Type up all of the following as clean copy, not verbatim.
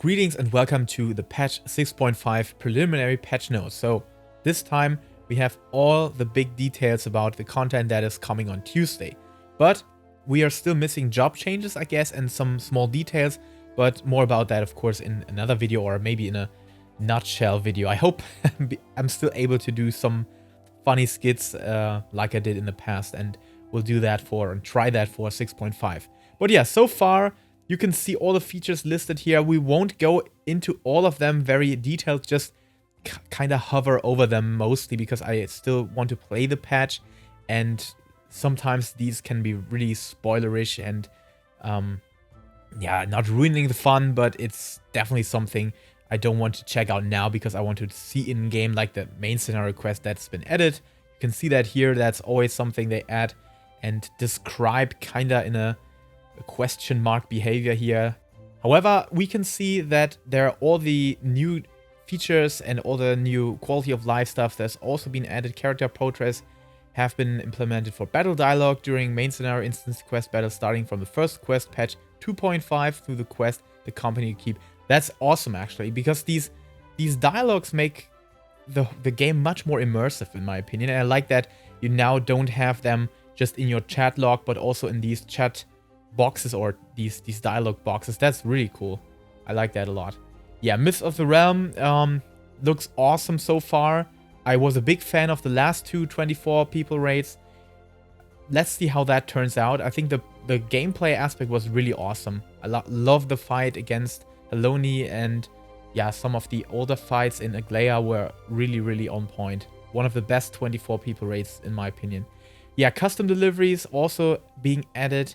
Greetings and welcome to the patch 6.5 preliminary patch notes. So this time we have all the big details about the content that is coming on Tuesday. But we are still missing job changes, I guess, and some small details. But more about that, of course, in another video or maybe in a nutshell video. I hope I'm still able to do some funny skits like I did in the past, and we'll do that for and try that for 6.5. But yeah, so far you can see all the features listed here. We won't go into all of them very detailed, just kind of hover over them mostly because I still want to play the patch, and sometimes these can be really spoilerish and yeah, not ruining the fun, but it's definitely something I don't want to check out now because I want to see in game, like the main scenario quest that's been added. You can see that here. That's always something they add and describe kind of in a question mark behavior here. However, we can see that there are all the new features and all the new quality of life stuff that's also been added. Character portraits have been implemented for battle dialogue during main scenario instance quest battles, starting from the first quest patch 2.5 through the quest the company keep. That's awesome, actually, because these dialogues make the game much more immersive, in my opinion. And I like that you now don't have them just in your chat log, but also in these chat boxes or these dialogue boxes. That's really cool. I like that a lot. Yeah, Myths of the Realm looks awesome so far. I was a big fan of the last two 24 people raids. Let's see how that turns out. I think the gameplay aspect was really awesome. I love the fight against Haloni, and yeah, some of the older fights in Aglaya were really on point. One of the best 24 people raids in my opinion. Yeah, custom deliveries also being added,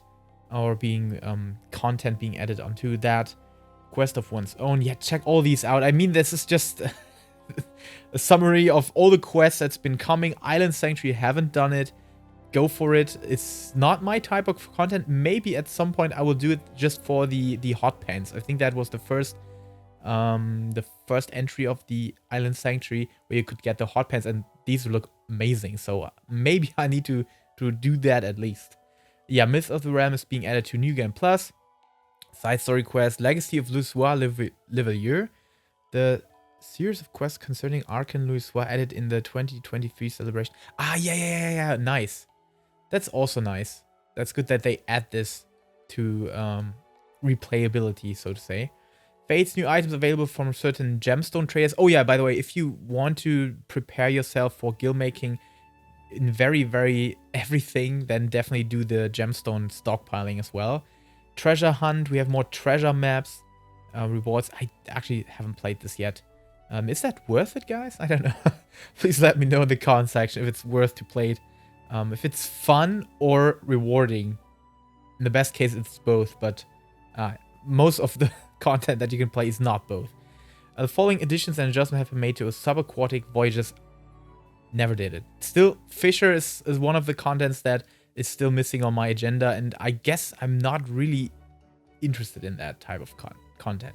or being content being added onto that. Quest of one's own. Yeah, check all these out. I mean, this is just a summary of all the quests that's been coming. Island Sanctuary, haven't done it. Go for it. It's not my type of content. Maybe at some point I will do it just for the hot pants. I think that was the first entry of the Island Sanctuary where you could get the hot pants, and these look amazing. So maybe I need to do that at least. Yeah, Myth of the Realm is being added to New Game Plus. Side story quest, Legacy of Louisoix Livelier. The series of quests concerning Arcane Louisoix added in the 2023 celebration. Ah, yeah, nice. That's also nice. That's good that they add this to replayability, so to say. Fates, new items available from certain gemstone traders. Oh yeah, by the way, if you want to prepare yourself for Gil-making in very everything, then definitely do the gemstone stockpiling as well. Treasure hunt, we have more treasure maps, rewards. I actually haven't played this yet. Is that worth it, guys? I don't know. Please let me know in the comment section if it's worth to play it. If it's fun or rewarding. In the best case, it's both, but most of the content that you can play is not both. The following additions and adjustments have been made to subaquatic voyages. Never did it. Still, Fisher is one of the contents that is still missing on my agenda, and I guess I'm not really interested in that type of content.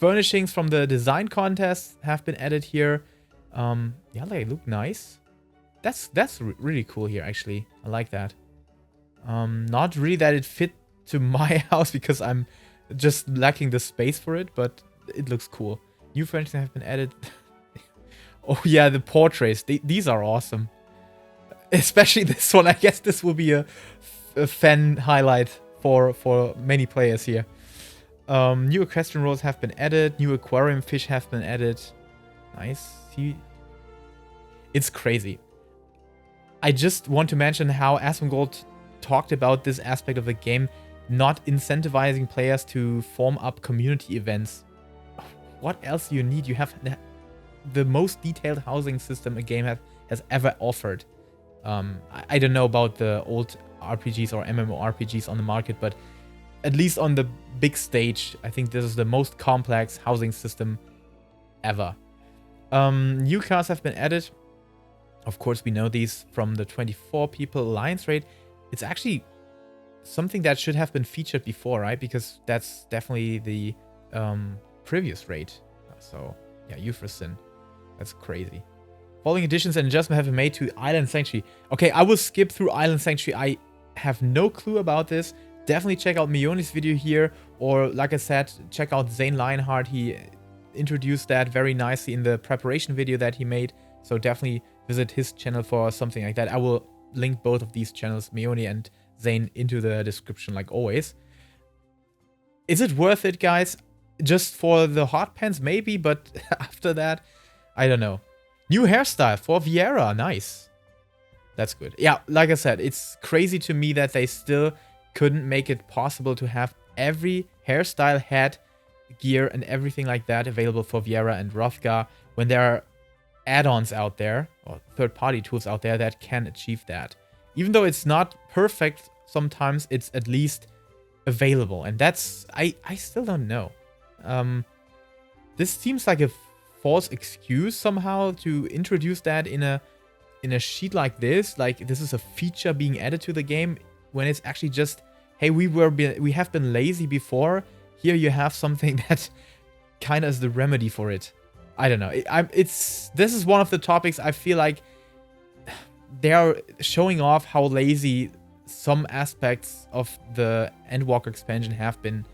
Furnishings from the design contest have been added here. Yeah, they look nice. That's really cool here, actually. I like that. Not really that it fit to my house because I'm just lacking the space for it, but it looks cool. New furnishings have been added. Oh yeah, the portraits. These are awesome. Especially this one. I guess this will be a fan highlight for many players here. New equestrian roles have been added. New aquarium fish have been added. Nice. It's crazy. I just want to mention how Asmongold talked about this aspect of the game not incentivizing players to form up community events. What else do you need? You have the most detailed housing system a game has ever offered. I don't know about the old RPGs or MMORPGs on the market, but at least on the big stage, I think this is the most complex housing system ever. New cars have been added. Of course, we know these from the 24 people alliance raid. It's actually something that should have been featured before, right? Because that's definitely the previous raid. So yeah, Euphrosin. That's crazy. Following additions and adjustments have been made to Island Sanctuary. Okay, I will skip through Island Sanctuary. I have no clue about this. definitely check out Mioni's video here, or like I said, check out Zane Lionheart. He introduced that very nicely in the preparation video that he made, so definitely visit his channel for something like that. I will link both of these channels, Mioni and Zane, into the description like always. Is it worth it, guys? Just for the hot pants, maybe, but after that, I don't know. New hairstyle for Viera, nice. That's good. Yeah, like I said, it's crazy to me that they still couldn't make it possible to have every hairstyle, head, gear, and everything like that available for Viera and Hrothgar when there are add-ons out there, or third-party tools out there that can achieve that. Even though it's not perfect, sometimes it's at least available, and that's... I still don't know. This seems like a false excuse somehow to introduce that in a sheet like this. Like, this is a feature being added to the game, when it's actually just, hey, we have been lazy before. Here you have something that kind of is the remedy for it. I don't know. This is one of the topics I feel like they are showing off how lazy some aspects of the Endwalker expansion have been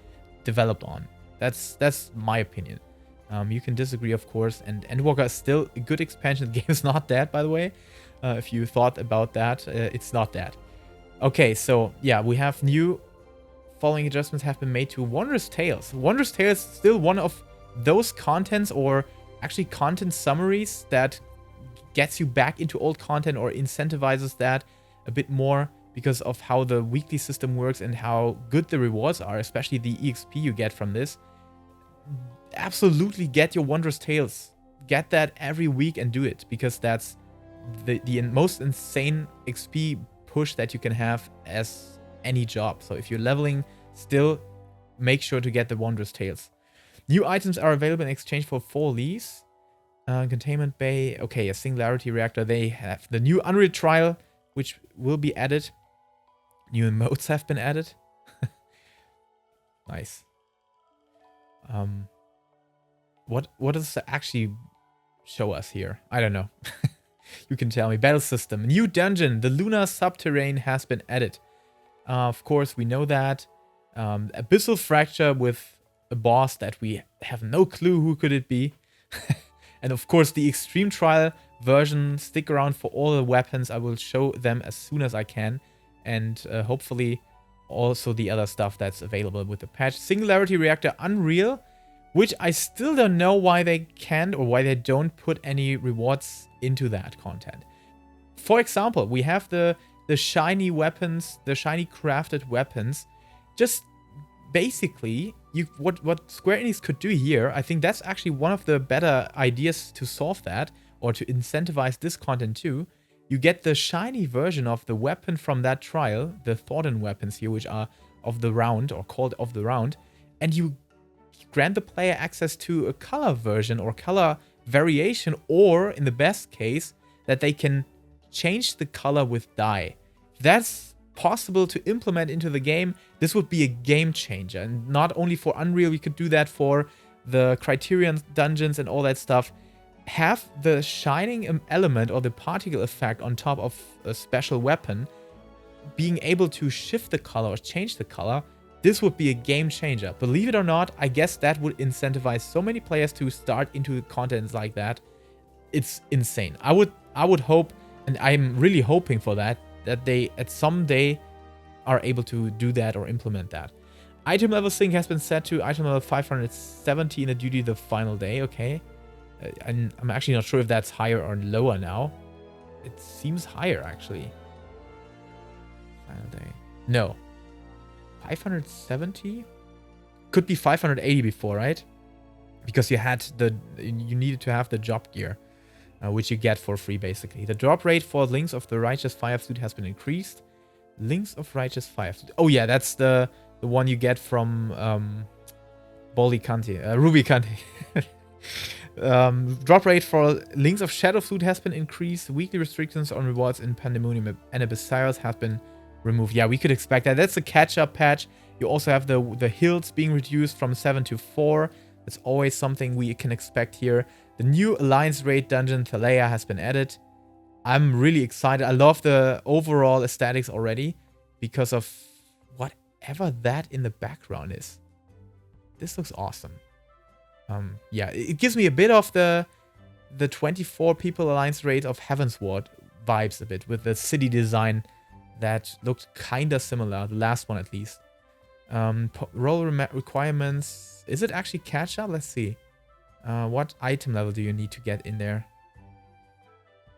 developed on. That's my opinion. You can disagree, of course, and Endwalker is still a good expansion. The game is not dead, by the way. If you thought about that, it's not dead. Okay, so yeah, we have new following adjustments have been made to Wondrous Tales. Wondrous Tales is still one of those contents, or actually content summaries, that gets you back into old content or incentivizes that a bit more because of how the weekly system works and how good the rewards are, especially the EXP you get from this. Absolutely get your Wondrous Tales. Get that every week and do it, because that's the most insane XP push that you can have as any job. So if you're leveling, still make sure to get the Wondrous Tales. New items are available in exchange for 4 leaves. Containment Bay. Okay, a Singularity Reactor. They have the new Unreal Trial, which will be added. New emotes have been added. Nice. What does it actually show us here? I don't know. You can tell me. Battle system. New dungeon. The Lunar Subterrane has been added. Of course, we know that. Abyssal Fracture with a boss that we have no clue who could it be. And of course, the Extreme Trial version. Stick around for all the weapons. I will show them as soon as I can. And hopefully also the other stuff that's available with the patch. Singularity Reactor Unreal, which I still don't know why they can't or why they don't put any rewards into that content. For example, we have the shiny weapons, the shiny crafted weapons. Just basically, what Square Enix could do here, I think that's actually one of the better ideas to solve that, or to incentivize this content too. You get the shiny version of the weapon from that trial, the Thornton weapons here, which are of the round, or called of the round, and you grant the player access to a color version or color variation, or in the best case, that they can change the color with dye. If that's possible to implement into the game, this would be a game changer. And not only for Unreal, we could do that for the Criterion dungeons and all that stuff. Have the shining element or the particle effect on top of a special weapon, being able to shift the color or change the color. This would be a game changer. Believe it or not, I guess that would incentivize so many players to start into content like that. It's insane. I would hope, and I'm really hoping for that they at some day are able to do that or implement that. Item level sync has been set to item level 570 in the duty the final day. Okay. I'm actually not sure if that's higher or lower now. It seems higher, actually. Final day. No. 570? Could be 580 before, right? Because you needed to have the job gear, which you get for free, basically. The drop rate for Links of the Righteous Fire Flute has been increased. Links of Righteous Fire Flute. Oh, yeah, that's the one you get from Ruby Kanti. Drop rate for Links of Shadow Flute has been increased. Weekly restrictions on rewards in Pandemonium and Abyssarius have been removed. Yeah, we could expect that. That's a catch-up patch. You also have the hills being reduced from 7 to 4. That's always something we can expect here. The new Alliance Raid dungeon, Thalea, has been added. I'm really excited. I love the overall aesthetics already because of whatever that in the background is. This looks awesome. Yeah, it gives me a bit of the 24 people alliance raid of Heavensward vibes a bit with the city design that looked kind of similar, the last one at least. Role requirements, is it actually catch up? Let's see. What item level do you need to get in there?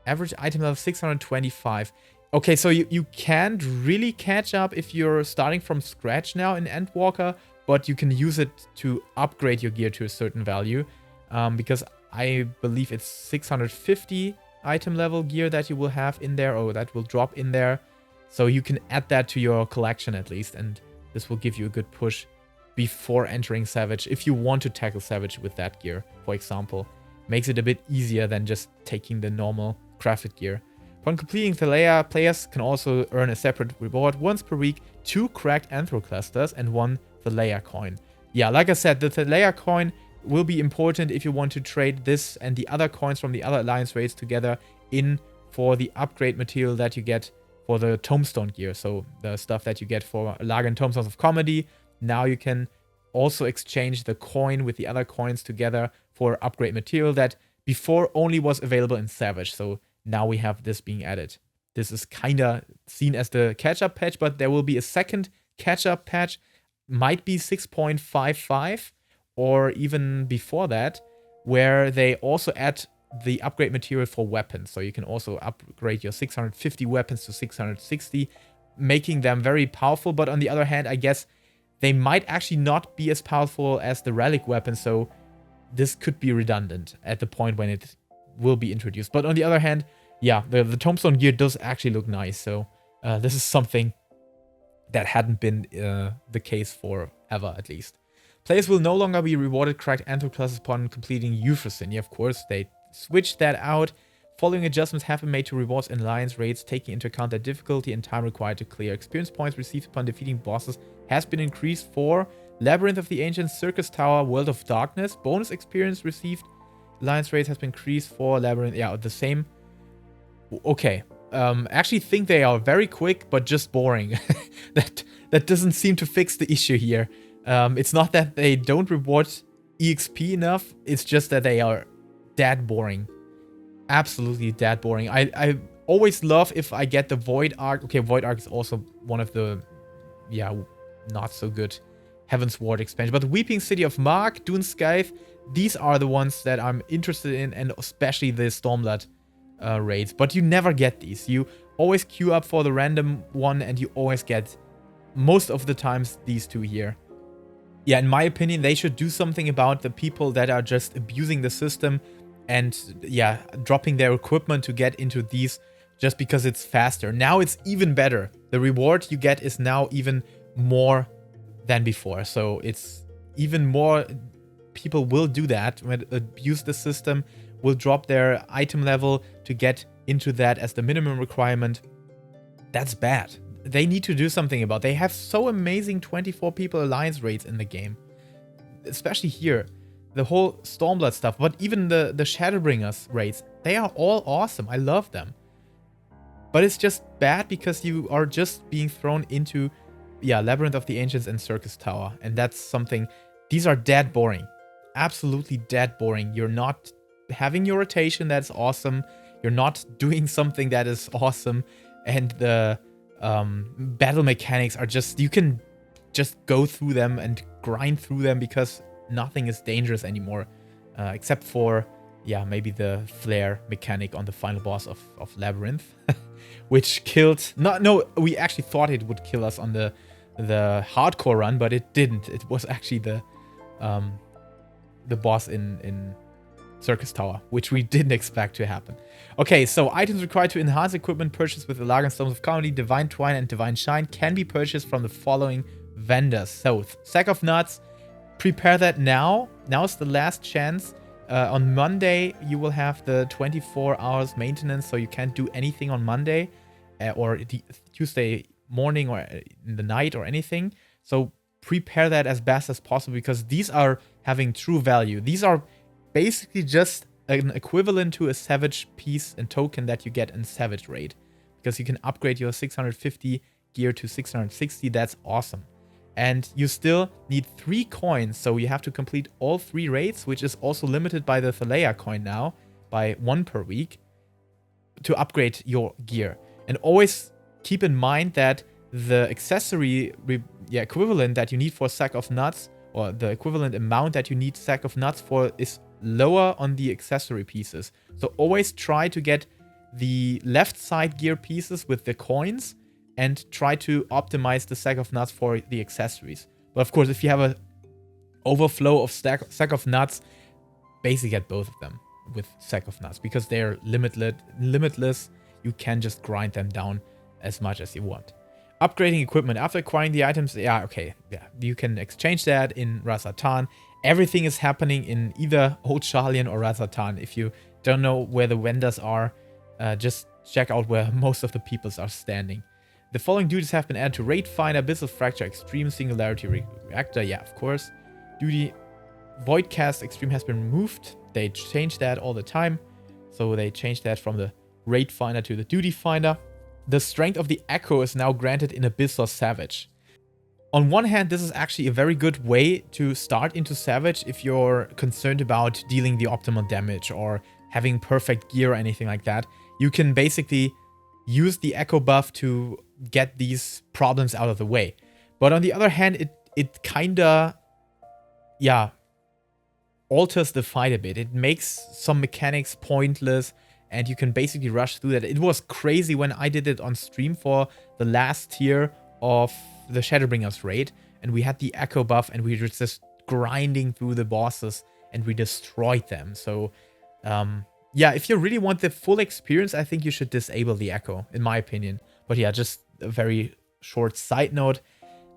Average item level 625. Okay, so you can't really catch up if you're starting from scratch now in Endwalker, but you can use it to upgrade your gear to a certain value. Because I believe it's 650 item level gear that you will have in there, or that will drop in there. So you can add that to your collection at least, and this will give you a good push before entering Savage. If you want to tackle Savage with that gear, for example, makes it a bit easier than just taking the normal crafted gear. Upon completing Thalea, players can also earn a separate reward once per week, 2 cracked Anthro clusters and 1 Thalea coin. Yeah, like I said, the Thalea coin will be important if you want to trade this and the other coins from the other alliance raids together in for the upgrade material that you get for the Tombstone gear. So the stuff that you get for Lager and Tombstones of Comedy. Now you can also exchange the coin with the other coins together for upgrade material that before only was available in Savage. So now we have this being added. This is kind of seen as the catch-up patch, but there will be a second catch-up patch. Might be 6.55 or even before that, where they also add the upgrade material for weapons. So you can also upgrade your 650 weapons to 660, making them very powerful. But on the other hand, I guess they might actually not be as powerful as the relic weapon. So this could be redundant at the point when it will be introduced. But on the other hand, yeah, the Tombstone gear does actually look nice. So this is something that hadn't been the case forever, at least. Players will no longer be rewarded cracked Anthro classes upon completing Euphrosyn. Yeah, of course, they switched that out. Following adjustments have been made to rewards and alliance raids, taking into account that difficulty and time required to clear. Experience points received upon defeating bosses has been increased for Labyrinth of the Ancients, Circus Tower, World of Darkness. Bonus experience received alliance raids has been increased for Labyrinth. Yeah, the same. Okay. Actually think they are very quick, but just boring. that doesn't seem to fix the issue here. It's not that they don't reward EXP enough. It's just that they are dead boring. Absolutely dead boring. I always love if I get the Void Arc. Okay, Void Arc is also one of the, yeah, not so good Heavensward expansion. But the Weeping City of Mark, Dune Scythe, these are the ones that I'm interested in, and especially the Stormblood raids. But you never get these. You always queue up for the random one, and you always get, most of the times, these two here. Yeah, in my opinion, they should do something about the people that are just abusing the system and, yeah, dropping their equipment to get into these just because it's faster. Now it's even better. The reward you get is now even more than before. So it's even more people will do that, when abuse the system, will drop their item level to get into that as the minimum requirement. That's bad. They need to do something about it. They have so amazing 24 people alliance raids in the game. Especially here. The whole Stormblood stuff, but even the Shadowbringers raids, they are all awesome. I love them. But it's just bad because you are just being thrown into, yeah, Labyrinth of the Ancients and Circus Tower. And that's something, these are dead boring. Absolutely dead boring. You're not having your rotation, that's awesome. You're not doing something that is awesome. And the battle mechanics are just, you can just go through them and grind through them because nothing is dangerous anymore. Except for, yeah, maybe the flare mechanic on the final boss of Labyrinth. Which killed, no, we actually thought it would kill us on the hardcore run, but it didn't. It was actually the boss in Circus Tower, which we didn't expect to happen. Okay, so items required to enhance equipment purchased with the Lager and Stones of Comedy, Divine Twine, and Divine Shine can be purchased from the following vendors. So, Sack of Nuts, prepare that now. Now is the last chance. On Monday, you will have the 24 hours maintenance, so you can't do anything on Monday or Tuesday morning or in the night or anything. So prepare that as best as possible because these are having true value. These are basically just an equivalent to a Savage piece and token that you get in Savage raid because you can upgrade your 650 gear to 660. That's awesome. And you still need 3 coins, so you have to complete all 3 raids, which is also limited by the Thalea coin now, by 1 per week, to upgrade your gear. And always keep in mind that the accessory equivalent that you need for Sack of Nuts, or the equivalent amount that you need Sack of Nuts for, is lower on the accessory pieces. So always try to get the left side gear pieces with the coins and try to optimize the Sack of Nuts for the accessories. But of course, if you have an overflow of Sack of Nuts, basically get both of them with Sack of Nuts, because they're limitless. You can just grind them down as much as you want. Upgrading equipment. After acquiring the items, you can exchange that in Rasatan. Everything is happening in either Old Sharlayan or Rasatan. If you don't know where the vendors are, just check out where most of the peoples are standing. The following duties have been added to Raid Finder, Abyssal Fracture, Extreme Singularity Reactor. Yeah, of course. Duty Voidcast Extreme has been removed. They change that all the time. So they changed that from the Raid Finder to the Duty Finder. The strength of the Echo is now granted in Abyss or Savage. On one hand, this is actually a very good way to start into Savage if you're concerned about dealing the optimal damage or having perfect gear or anything like that. You can basically use the Echo buff to get these problems out of the way. But on the other hand, it kinda, alters the fight a bit. It makes some mechanics pointless, and you can basically rush through that. It was crazy when I did it on stream for the last tier of the Shadowbringers raid, and we had the Echo buff, and we were just grinding through the bosses, and we destroyed them. So, if you really want the full experience, I think you should disable the Echo, in my opinion. But yeah, just a very short side note.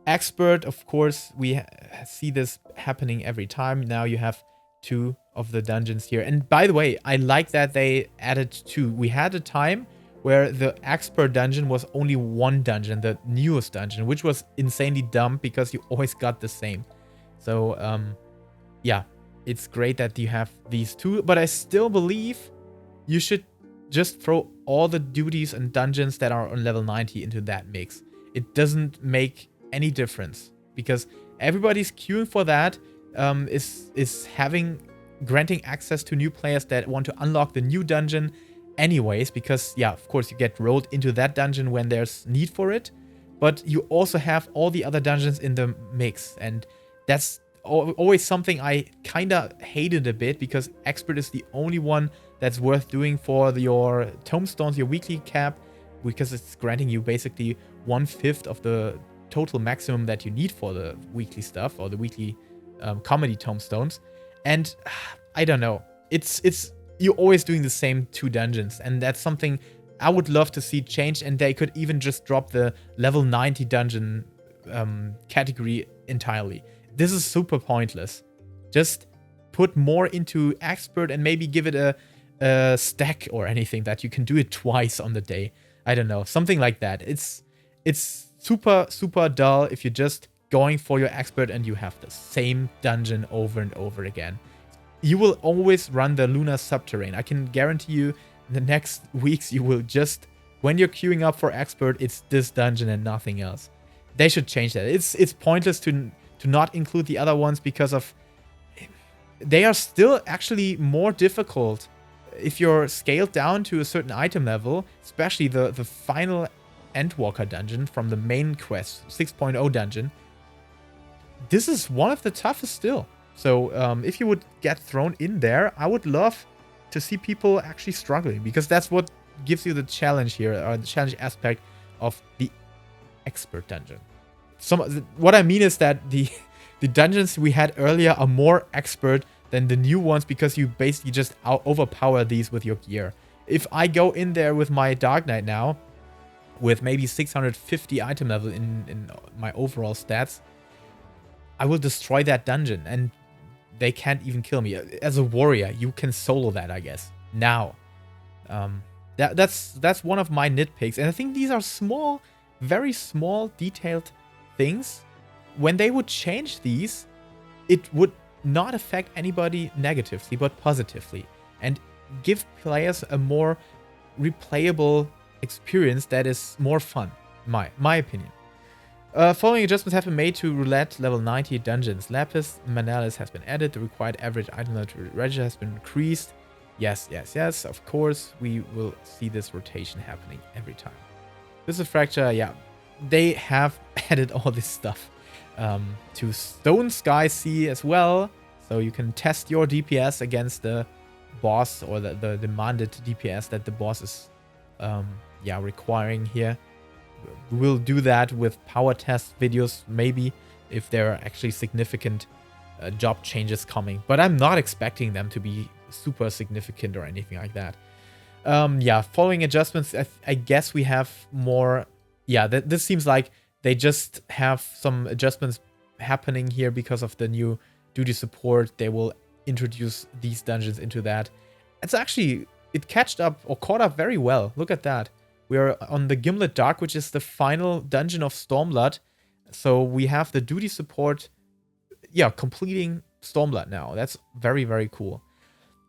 Expert, of course, we see this happening every time. Now you have 2 of the dungeons here. And by the way, I like that they added 2. We had a time where the Expert dungeon was only 1 dungeon, the newest dungeon, which was insanely dumb because you always got the same. So, it's great that you have these 2, but I still believe you should just throw all the duties and dungeons that are on level 90 into that mix. It doesn't make any difference because everybody's queuing for that, is granting access to new players that want to unlock the new dungeon anyways, because of course you get rolled into that dungeon when there's need for it, but you also have all the other dungeons in the mix, and that's always something I kinda hated a bit, because Expert is the only one that's worth doing for your tomestones, your weekly cap, because it's granting you basically 1/5 of the total maximum that you need for the weekly stuff, or the weekly comedy tomestones. And I don't know, you're always doing the same 2 dungeons, and that's something I would love to see changed. And they could even just drop the level 90 dungeon category entirely. This is super pointless. Just put more into Expert and maybe give it a stack or anything that you can do it twice on the day. I don't know, something like that. It's super, super dull if you're just going for your Expert and you have the same dungeon over and over again. You will always run the Lunar Subterrane. I can guarantee you in the next weeks you will just, when you're queuing up for Expert, it's this dungeon and nothing else. They should change that. It's pointless to not include the other ones, because of they are still actually more difficult if you're scaled down to a certain item level, especially the final Endwalker dungeon from the main quest, 6.0 dungeon. This is one of the toughest still. So if you would get thrown in there, I would love to see people actually struggling, because that's what gives you the challenge here, or the challenge aspect of the Expert dungeon. What I mean is that the dungeons we had earlier are more Expert than the new ones, because you basically just overpower these with your gear. If I go in there with my Dark Knight now, with maybe 650 item level in my overall stats, I will destroy that dungeon, and they can't even kill me. As a warrior, you can solo that, I guess. Now, that's one of my nitpicks, and I think these are small, very small, detailed things. When they would change these, it would not affect anybody negatively, but positively, and give players a more replayable experience that is more fun, my opinion. Following adjustments have been made to roulette level 90 dungeons. Lapis Manalis has been added. The required average item register has been increased. Yes, yes, yes. Of course, we will see this rotation happening every time. This is Fracture, yeah. They have added all this stuff to Stone Sky Sea as well. So you can test your DPS against the boss, or the demanded DPS that the boss is requiring here. We'll do that with power test videos, maybe, if there are actually significant job changes coming. But I'm not expecting them to be super significant or anything like that. Following adjustments, I guess we have more. Yeah, this seems like they just have some adjustments happening here because of the new duty support. They will introduce these dungeons into that. It's actually, it caught up very well. Look at that. We're on the Gimlet Dark, which is the final dungeon of Stormblood. So we have the duty support, completing Stormblood now. That's very, very cool.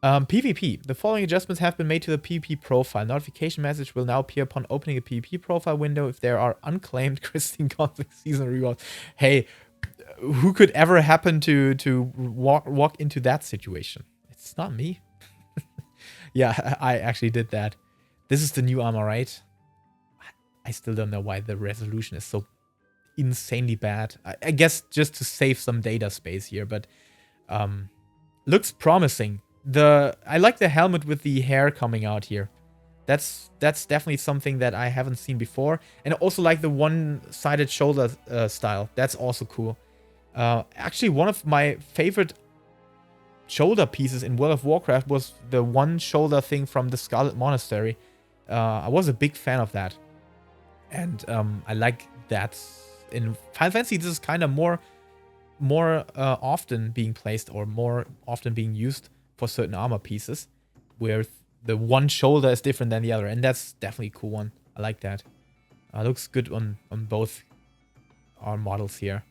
PvP. The following adjustments have been made to the PvP profile. Notification message will now appear upon opening a PvP profile window if there are unclaimed Christine Conflict Season rewards. Hey, who could ever happen to walk into that situation? It's not me. Yeah, I actually did that. This is the new armor, right? I still don't know why the resolution is so insanely bad. I guess just to save some data space here, but looks promising. I like the helmet with the hair coming out here. That's definitely something that I haven't seen before. And I also like the one-sided shoulder style. That's also cool. Actually, one of my favorite shoulder pieces in World of Warcraft was the one shoulder thing from the Scarlet Monastery. I was a big fan of that. And I like that. In Final Fantasy, this is kind of more often being placed, or more often being used for certain armor pieces, where the one shoulder is different than the other. And that's definitely a cool one. I like that. Looks good on both our models here.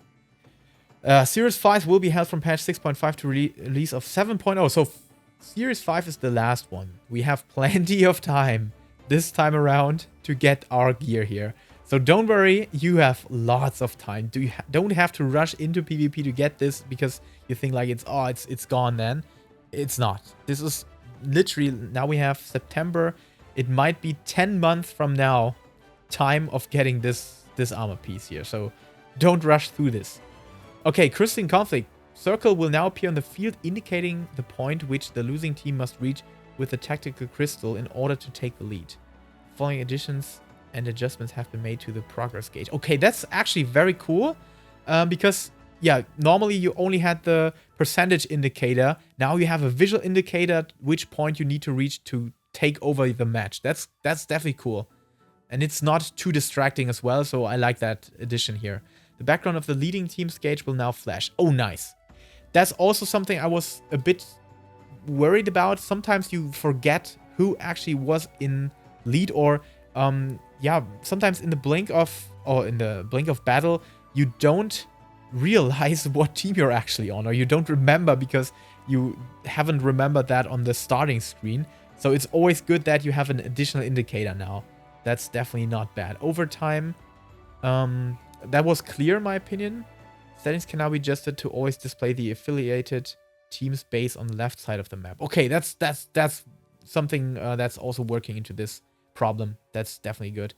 Series 5 will be held from patch 6.5 to release of 7.0. So Series 5 is the last one. We have plenty of time this time around to get our gear here. So don't worry, you have lots of time. Don't have to rush into PvP to get this because you think like it's gone then. It's not. This is literally, now we have September. It might be 10 months from now time of getting this armor piece here. So don't rush through this. Okay, Christian Conflict. Circle will now appear on the field, indicating the point which the losing team must reach with the tactical crystal in order to take the lead. Following additions and adjustments have been made to the progress gauge. Okay, that's actually very cool. Because, normally you only had the percentage indicator. Now you have a visual indicator at which point you need to reach to take over the match. That's definitely cool. And it's not too distracting as well, so I like that addition here. The background of the leading team's gauge will now flash. Oh, nice. That's also something I was a bit worried about. Sometimes you forget who actually was in lead, or sometimes in the blink of battle, you don't realize what team you're actually on, or you don't remember because you haven't remembered that on the starting screen. So it's always good that you have an additional indicator now. That's definitely not bad. Overtime, that was clear in my opinion. Settings can now be adjusted to always display the affiliated team's base on the left side of the map. Okay, that's something that's also working into this problem. That's definitely good.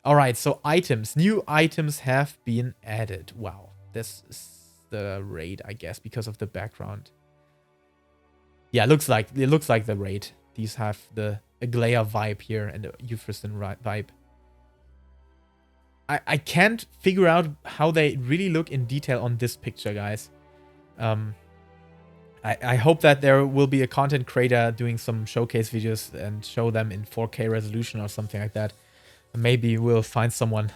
All right, so items. New items have been added. Wow, this is the raid, I guess, because of the background. Yeah, it looks like the raid. These have the Aglaya vibe here and the Euphristen vibe. I can't figure out how they really look in detail on this picture, guys. I hope that there will be a content creator doing some showcase videos and show them in 4K resolution or something like that. Maybe we'll find someone.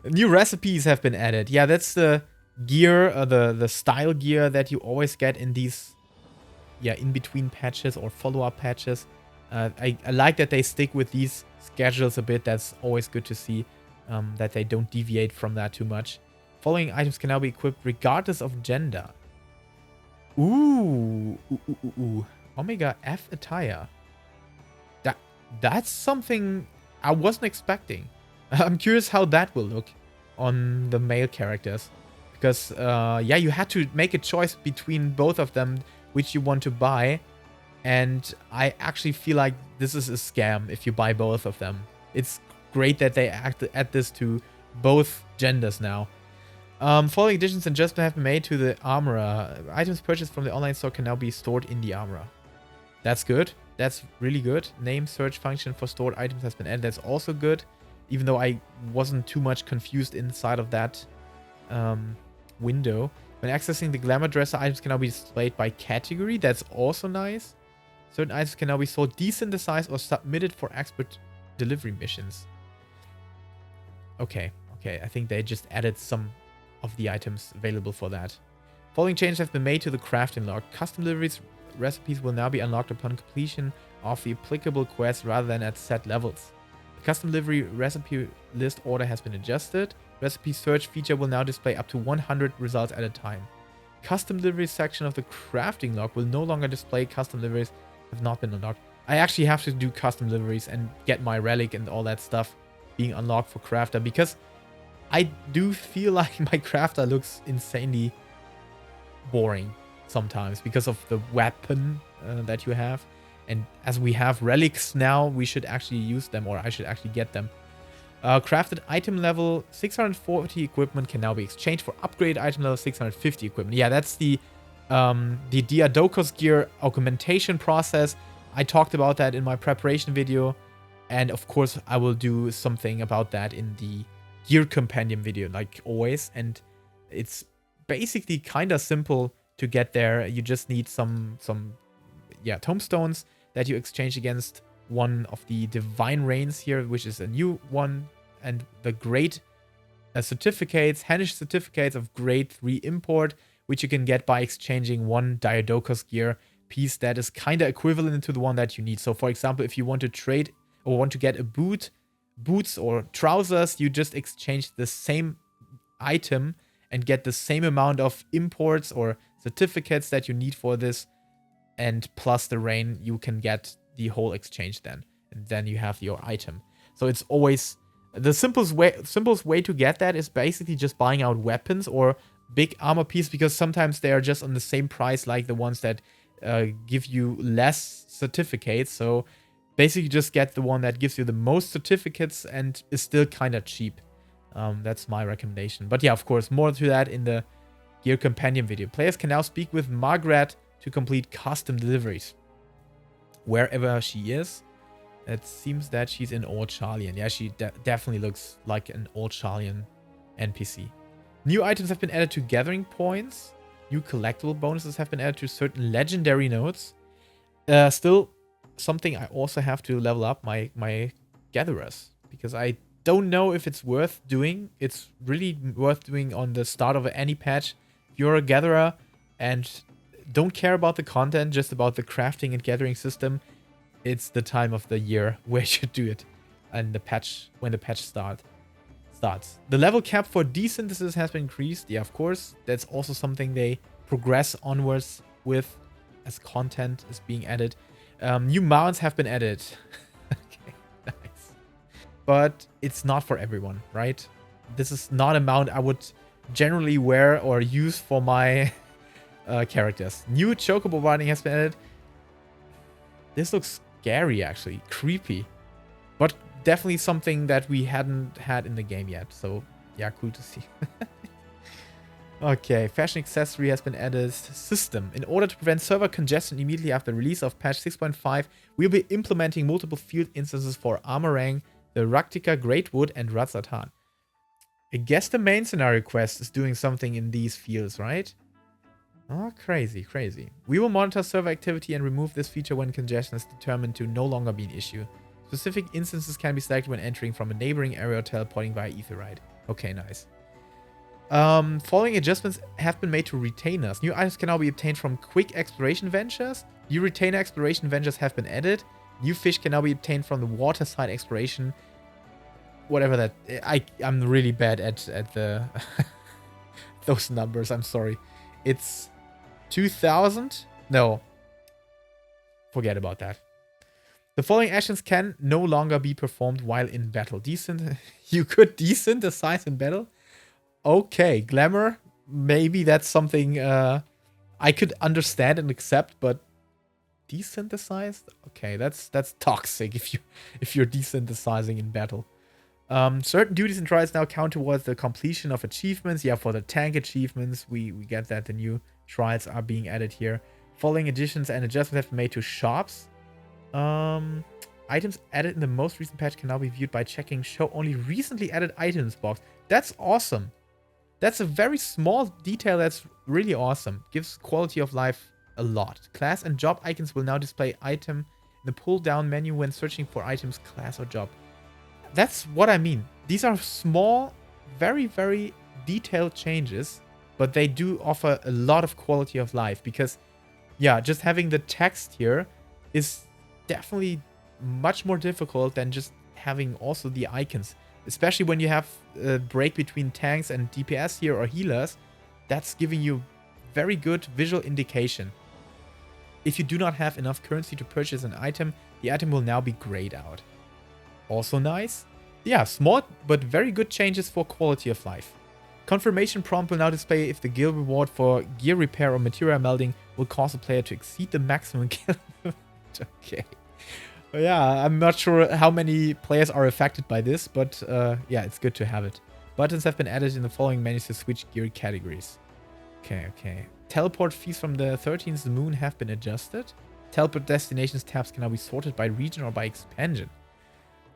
New recipes have been added. Yeah, that's the gear, the style gear that you always get in these in-between patches or follow-up patches. I like that they stick with these schedules a bit. That's always good to see. That they don't deviate from that too much. Following items can now be equipped regardless of gender. Ooh. Omega F attire. That's something I wasn't expecting. I'm curious how that will look. on the male characters. Because, yeah, you had to make a choice between both of them, which you want to buy. And I actually feel like this is a scam if you buy both of them. It's great that they add this to both genders now. Following additions and adjustments have been made to the armorer. Items purchased from the online store can now be stored in the armorer. That's good. That's really good. Name search function for stored items has been added. That's also good. Even though I wasn't too much confused inside of that window. When accessing the glamour dresser, items can now be displayed by category. That's also nice. Certain items can now be sold desynthesized or submitted for expert delivery missions. Okay, I think they just added some of the items available for that. Following changes have been made to the crafting log. Custom deliveries recipes will now be unlocked upon completion of the applicable quests rather than at set levels. The custom delivery recipe list order has been adjusted. Recipe search feature will now display up to 100 results at a time. Custom delivery section of the crafting log will no longer display custom deliveries have not been unlocked. I actually have to do custom deliveries and get my relic and all that stuff being unlocked for crafter, because I do feel like my crafter looks insanely boring sometimes because of the weapon that you have. And as we have relics now, we should actually use them, or I should actually get them. Crafted item level 640 equipment can now be exchanged for upgraded item level 650 equipment. Yeah, that's the Diadocus gear augmentation process. I talked about that in my preparation video. And of course, I will do something about that in the gear compendium video, like always. And it's basically kind of simple to get there. You just need some tomestones that you exchange against one of the divine reigns here, which is a new one, and the great certificates, Hanish certificates of grade 3 import, which you can get by exchanging one Diadocus gear piece that is kind of equivalent to the one that you need. So for example, if you want to trade or want to get a boots or trousers, you just exchange the same item and get the same amount of imports or certificates that you need for this, and plus the rain, you can get the whole exchange then, and then you have your item. So it's always the simplest way to get that is basically just buying out weapons or big armor piece, because sometimes they are just on the same price like the ones that give you less certificates. So basically just get the one that gives you the most certificates and is still kind of cheap. That's my recommendation. But yeah, of course, more to that in the Gear Companion video. Players can now speak with Margaret to complete custom deliveries wherever she is. It seems that she's in Old Charlian. Yeah, she definitely looks like an Old Charlian NPC. New items have been added to gathering points. New collectible bonuses have been added to certain legendary nodes. Still, something I also have to level up my gatherers, because I don't know if it's worth doing. It's really worth doing on the start of any patch. If you're a gatherer and don't care about the content, just about the crafting and gathering system, it's the time of the year where you should do it, and when the patch starts. The level cap for desynthesis has been increased. Yeah, of course. That's also something they progress onwards with as content is being added. New mounts have been added. Okay, nice. But it's not for everyone, right? This is not a mount I would generally wear or use for my characters. New chocobo riding has been added. This looks scary, actually. Creepy. But definitely something that we hadn't had in the game yet. So, yeah, cool to see. Okay, fashion accessory has been added. System. In order to prevent server congestion immediately after the release of patch 6.5, we'll be implementing multiple field instances for Armorang, the Raktika, Greatwood, and Razzatan. I guess the main scenario quest is doing something in these fields, right? Oh, crazy, crazy. We will monitor server activity and remove this feature when congestion is determined to no longer be an issue. Specific instances can be selected when entering from a neighboring area or teleporting via Aetheryte. Okay, nice. Following adjustments have been made to retainers. New items can now be obtained from quick exploration ventures. New retainer exploration ventures have been added. New fish can now be obtained from the waterside exploration. Whatever that... I'm really bad at the... those numbers, I'm sorry. It's 2000? No. Forget about that. The following actions can no longer be performed while in battle. You could desynthesize in battle? Okay, glamour. Maybe that's something I could understand and accept, but desynthesized? Okay, that's toxic if you're desynthesizing in battle. Certain duties and trials now count towards the completion of achievements. Yeah, for the tank achievements, we get that the new trials are being added here. Following additions and adjustments have been made to shops. Items added in the most recent patch can now be viewed by checking show only recently added items box. That's awesome. That's a very small detail that's really awesome. Gives quality of life a lot. Class and job icons will now display item in the pull down menu when searching for items, class or job. That's what I mean. These are small, very, very detailed changes, but they do offer a lot of quality of life because, yeah, just having the text here is definitely much more difficult than just having also the icons. Especially when you have a break between tanks and DPS here or healers, that's giving you very good visual indication. If you do not have enough currency to purchase an item, the item will now be grayed out. Also nice. Yeah, small but very good changes for quality of life. Confirmation prompt will now display if the Gil reward for gear repair or material melding will cause a player to exceed the maximum Gil. Okay. Yeah, I'm not sure how many players are affected by this, but yeah, it's good to have it. Buttons have been added in the following menus to switch gear categories. Okay. Teleport fees from the 13th moon have been adjusted. Teleport destinations tabs can now be sorted by region or by expansion.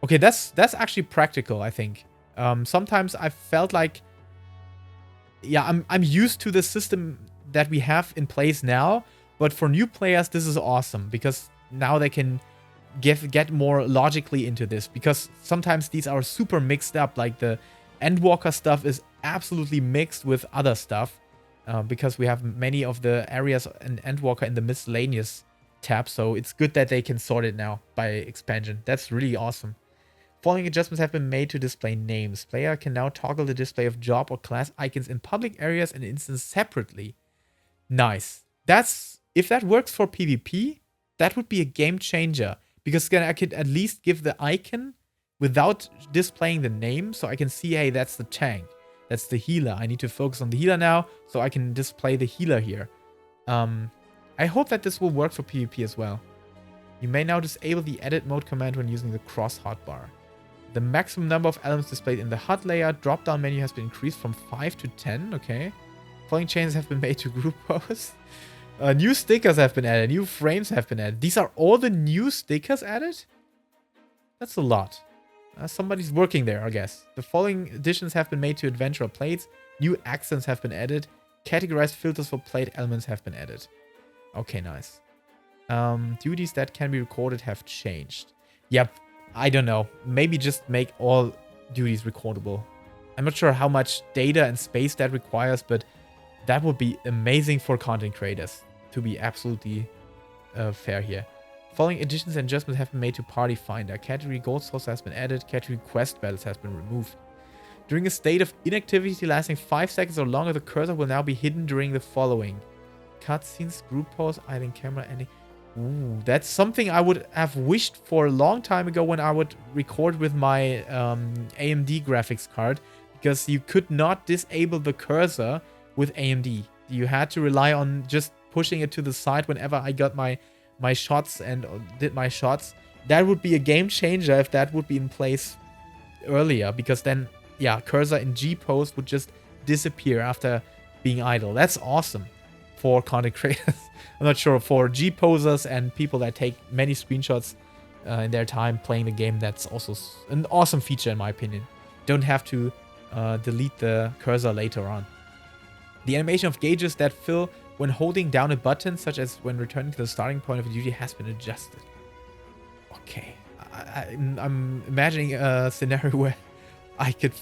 Okay, that's actually practical, I think. Sometimes I felt like, yeah, I'm used to the system that we have in place now, but for new players, this is awesome because now they can get more logically into this, because sometimes these are super mixed up. Like the Endwalker stuff is absolutely mixed with other stuff, because we have many of the areas in Endwalker in the miscellaneous tab, so it's good that they can sort it now by expansion. That's really awesome. Following adjustments have been made to display names. Player can now toggle the display of job or class icons in public areas and instance separately. Nice. If that works for PvP, that would be a game changer. Because then I could at least give the icon without displaying the name, so I can see, hey, that's the tank. That's the healer. I need to focus on the healer now, so I can display the healer here. I hope that this will work for PvP as well. You may now disable the edit mode command when using the cross hotbar. The maximum number of elements displayed in the HUD layer drop-down menu has been increased from 5 to 10, okay. Following changes have been made to group posts. New stickers have been added. New frames have been added. These are all the new stickers added? That's a lot. Somebody's working there, I guess. The following additions have been made to adventurer plates. New accents have been added. Categorized filters for plate elements have been added. Okay, nice. Duties that can be recorded have changed. Yep, I don't know. Maybe just make all duties recordable. I'm not sure how much data and space that requires, but that would be amazing for content creators, to be absolutely fair here. Following additions and adjustments have been made to Party Finder. Category Gold Source has been added. Category Quest Battles has been removed. During a state of inactivity lasting 5 seconds or longer, the cursor will now be hidden during the following: cutscenes, group posts, idling camera, ending. Ooh, that's something I would have wished for a long time ago when I would record with my AMD graphics card, because you could not disable the cursor with AMD. You had to rely on just pushing it to the side whenever I got my shots and did my shots. That would be a game changer if that would be in place earlier, because then, yeah, cursor in G pose would just disappear after being idle. That's awesome for content creators. I'm not sure, for G posers and people that take many screenshots in their time playing the game, that's also an awesome feature in my opinion. Don't have to delete the cursor later on. The animation of gauges that fill when holding down a button, such as when returning to the starting point of a duty, has been adjusted. Okay. I'm imagining a scenario where I could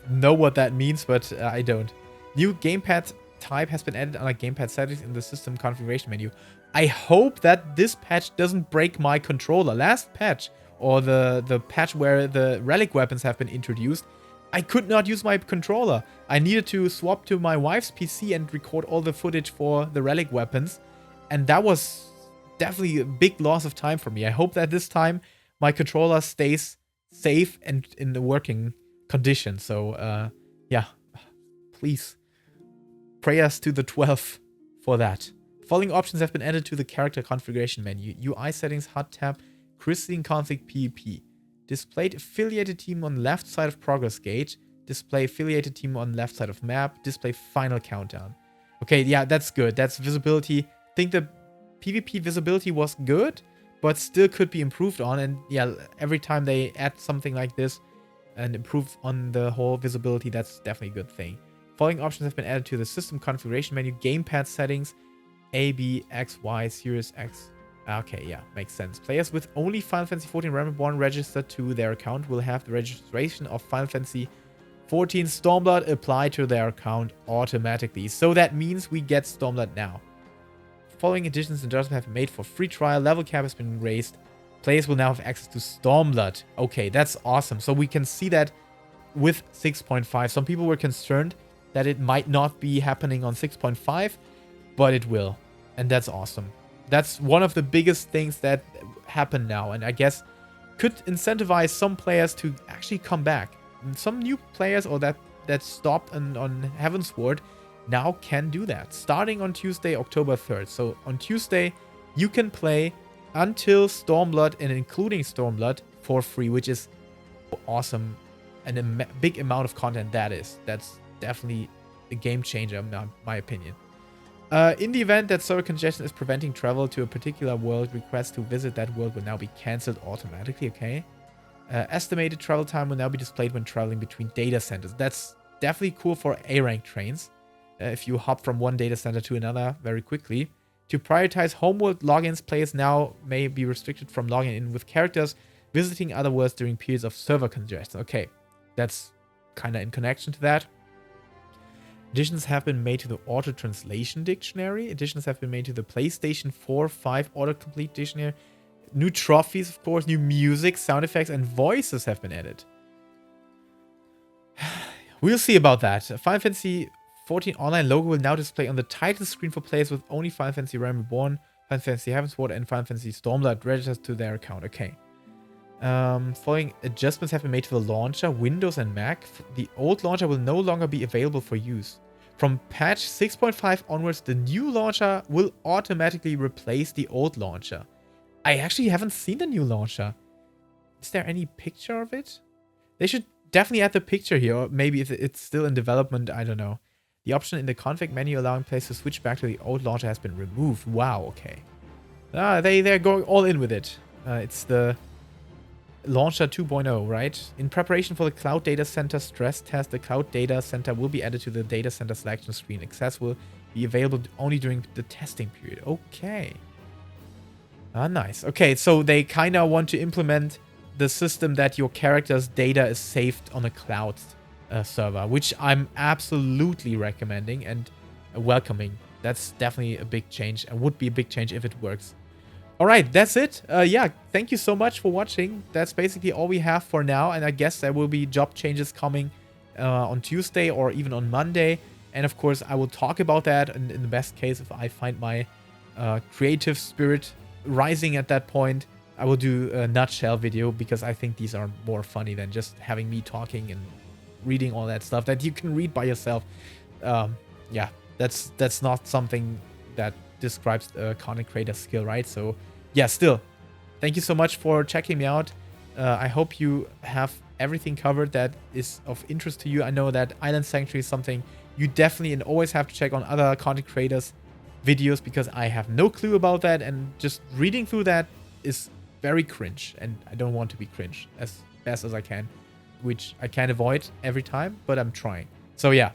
know what that means, but I don't. New gamepad type has been added under gamepad settings in the system configuration menu. I hope that this patch doesn't break my controller. Last patch, or the patch where the relic weapons have been introduced, I could not use my controller. I needed to swap to my wife's PC and record all the footage for the relic weapons. And that was definitely a big loss of time for me. I hope that this time my controller stays safe and in the working condition. So, yeah, Please. Prayers to the 12th for that. Following options have been added to the character configuration menu. UI settings, hot tab, crystalline config PvP. Displayed affiliated team on left side of progress gauge. Display affiliated team on left side of map. Display final countdown. Okay, yeah, that's good. That's visibility. I think the PvP visibility was good, but still could be improved on. And yeah, every time they add something like this and improve on the whole visibility, that's definitely a good thing. Following options have been added to the system configuration menu. Gamepad settings, A, B, X, Y, Series X. Okay, yeah, makes sense. Players with only Final Fantasy XIV Realm Reborn registered to their account will have the registration of Final Fantasy XIV Stormblood applied to their account automatically. So that means we get Stormblood now. Following additions and adjustments have been made for free trial. Level cap has been raised. Players will now have access to Stormblood. Okay, that's awesome. So we can see that with 6.5. Some people were concerned that it might not be happening on 6.5, but it will. And that's awesome. That's one of the biggest things that happen now, and I guess could incentivize some players to actually come back. And some new players or that stopped on Heavensward now can do that, starting on Tuesday, October 3rd. So on Tuesday, you can play until Stormblood and including Stormblood for free, which is awesome, and a big amount of content that is. That's definitely a game changer, in my opinion. In the event that server congestion is preventing travel to a particular world, requests to visit that world will now be cancelled automatically, okay? Estimated travel time will now be displayed when traveling between data centers. That's definitely cool for A-rank trains, if you hop from one data center to another very quickly. To prioritize homeworld logins, players now may be restricted from logging in with characters visiting other worlds during periods of server congestion. Okay, that's kind of in connection to that. Additions have been made to the Auto Translation Dictionary. Additions have been made to the PlayStation 4-5 Autocomplete Dictionary. New trophies, of course. New music, sound effects, and voices have been added. We'll see about that. Final Fantasy XIV Online logo will now display on the title screen for players with only Final Fantasy Realm Reborn, Final Fantasy Heavensward, and Final Fantasy Stormblood registered to their account. Okay. Following adjustments have been made to the launcher, Windows and Mac. The old launcher will no longer be available for use. From patch 6.5 onwards, the new launcher will automatically replace the old launcher. I actually haven't seen the new launcher. Is there any picture of it? They should definitely add the picture here, or maybe if it's still in development, I don't know. The option in the config menu allowing players to switch back to the old launcher has been removed. Wow, okay. They're going all in with it. It's the Launcher 2.0, right? In preparation for the Cloud Data Center stress test, the Cloud Data Center will be added to the Data Center selection screen. Access will be available only during the testing period. Okay. Nice. Okay, so they kind of want to implement the system that your character's data is saved on a cloud server, which I'm absolutely recommending and welcoming. That's definitely a big change, and would be a big change if it works. Alright, that's it. Yeah, thank you so much for watching. That's basically all we have for now, and I guess there will be job changes coming on Tuesday or even on Monday. And of course, I will talk about that in the best case if I find my creative spirit rising at that point. I will do a nutshell video because I think these are more funny than just having me talking and reading all that stuff that you can read by yourself. Yeah, that's not something that describes a content creator skill, right? So yeah, still, thank you so much for checking me out. I hope you have everything covered that is of interest to you. I know that Island Sanctuary is something you definitely and always have to check on other content creators' videos, because I have no clue about that, and just reading through that is very cringe, and I don't want to be cringe as best as I can, which I can't avoid every time, but I'm trying. So yeah,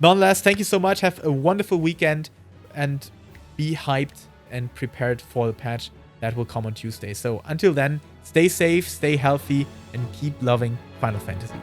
nonetheless, thank you so much. Have a wonderful weekend, and be hyped and prepared for the patch that will come on Tuesday. So until then, stay safe, stay healthy, and keep loving Final Fantasy.